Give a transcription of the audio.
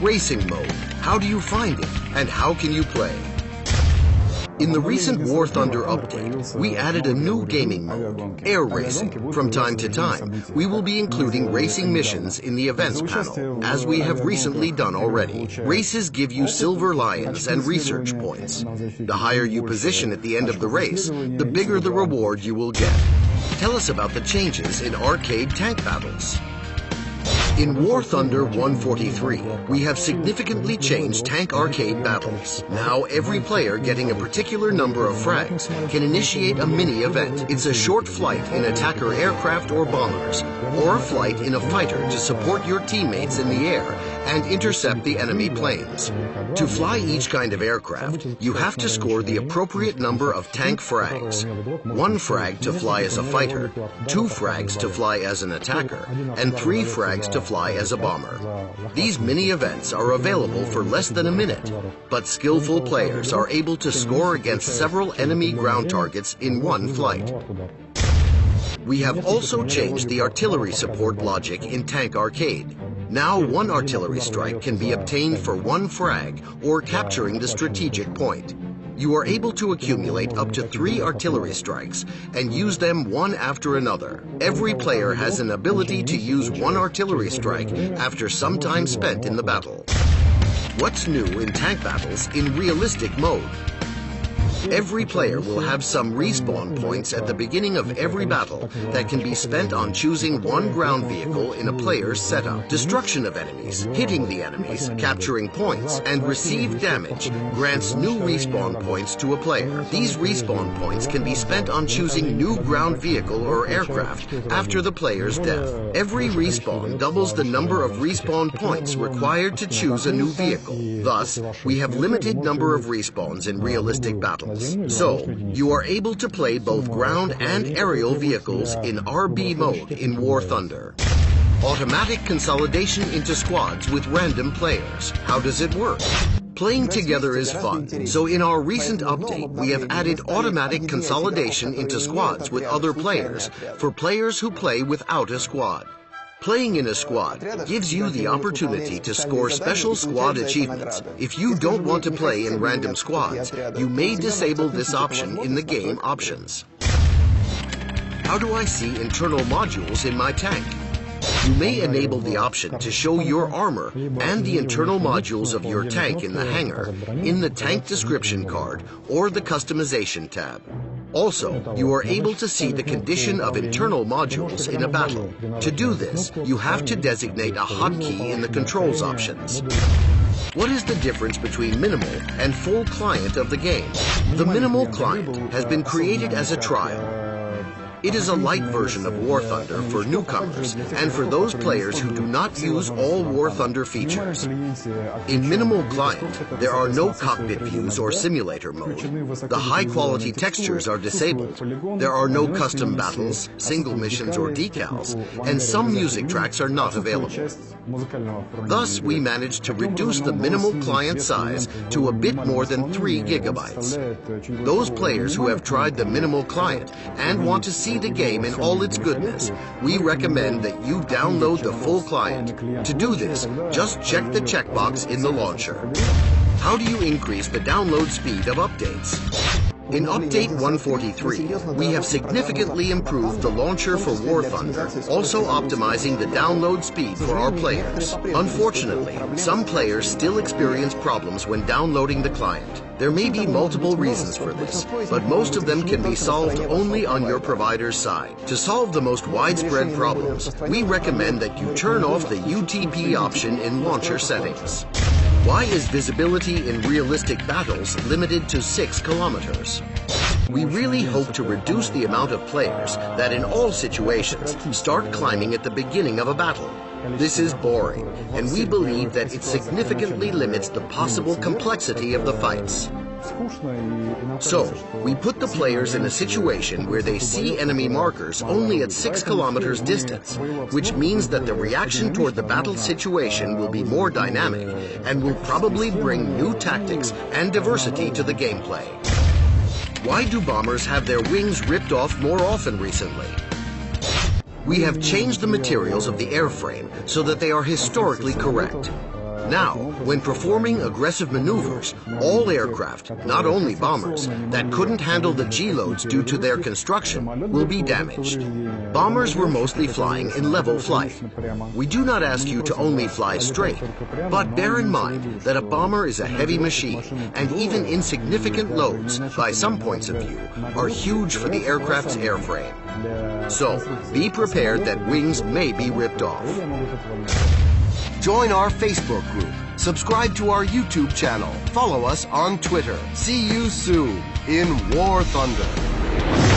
Racing Mode. How do you find it, and how can you play? In the recent War Thunder update, we added a new gaming mode, Air Racing. From time to time, we will be including racing missions in the events panel, as we have recently done already. Races give you silver lions and research points. The higher you position at the end of the race, the bigger the reward you will get. Tell us about the changes in arcade tank battles. In War Thunder 143, we have significantly changed tank arcade battles. Now every player getting a particular number of frags can initiate a mini-event. It's a short flight in attacker aircraft or bombers, or a flight in a fighter to support your teammates in the air and intercept the enemy planes. To fly each kind of aircraft, you have to score the appropriate number of tank frags. 1 frag to fly as a fighter, 2 frags to fly as an attacker, and 3 frags to fly as a bomber. These mini-events are available for less than a minute, but skillful players are able to score against several enemy ground targets in one flight. We have also changed the artillery support logic in Tank Arcade. Now 1 artillery strike can be obtained for 1 frag or capturing the strategic point. You are able to accumulate up to 3 artillery strikes and use them one after another. Every player has an ability to use 1 artillery strike after some time spent in the battle. What's new in tank battles in realistic mode? Every player will have some respawn points at the beginning of every battle that can be spent on choosing 1 ground vehicle in a player's setup. Destruction of enemies, hitting the enemies, capturing points, and received damage grants new respawn points to a player. These respawn points can be spent on choosing new ground vehicle or aircraft after the player's death. Every respawn doubles the number of respawn points required to choose a new vehicle. Thus, we have limited number of respawns in realistic battles. So, you are able to play both ground and aerial vehicles in RB mode in War Thunder. Automatic consolidation into squads with random players. How does it work? Playing together is fun, so in our recent update, we have added automatic consolidation into squads with other players for players who play without a squad. Playing in a squad gives you the opportunity to score special squad achievements. If you don't want to play in random squads, you may disable this option in the game options. How do I see internal modules in my tank? You may enable the option to show your armor and the internal modules of your tank in the hangar, in the tank description card, or the customization tab. Also, you are able to see the condition of internal modules in a battle. To do this, you have to designate a hotkey in the controls options. What is the difference between minimal and full client of the game? The minimal client has been created as a trial. It is a light version of War Thunder for newcomers and for those players who do not use all War Thunder features. In Minimal Client, there are no cockpit views or simulator mode. The high-quality textures are disabled. There are no custom battles, single missions, or decals, and some music tracks are not available. Thus, we managed to reduce the Minimal Client size to a bit more than 3 gigabytes. Those players who have tried the Minimal Client and want to see the game in all its goodness, we recommend that you download the full client. To do this, just check the checkbox in the launcher. How do you increase the download speed of updates? In Update 143, we have significantly improved the launcher for War Thunder, also optimizing the download speed for our players. Unfortunately, some players still experience problems when downloading the client. There may be multiple reasons for this, but most of them can be solved only on your provider's side. To solve the most widespread problems, we recommend that you turn off the UTP option in launcher settings. Why is visibility in realistic battles limited to 6 kilometers? We really hope to reduce the amount of players that in all situations start climbing at the beginning of a battle. This is boring, and we believe that it significantly limits the possible complexity of the fights. So, we put the players in a situation where they see enemy markers only at 6 kilometers distance, which means that the reaction toward the battle situation will be more dynamic and will probably bring new tactics and diversity to the gameplay. Why do bombers have their wings ripped off more often recently? We have changed the materials of the airframe so that they are historically correct. Now, when performing aggressive maneuvers, all aircraft, not only bombers, that couldn't handle the G-loads due to their construction will be damaged. Bombers were mostly flying in level flight. We do not ask you to only fly straight, but bear in mind that a bomber is a heavy machine, and even insignificant loads, by some points of view, are huge for the aircraft's airframe. So, be prepared that wings may be ripped off. Join our Facebook group. Subscribe to our YouTube channel. Follow us on Twitter. See you soon in War Thunder.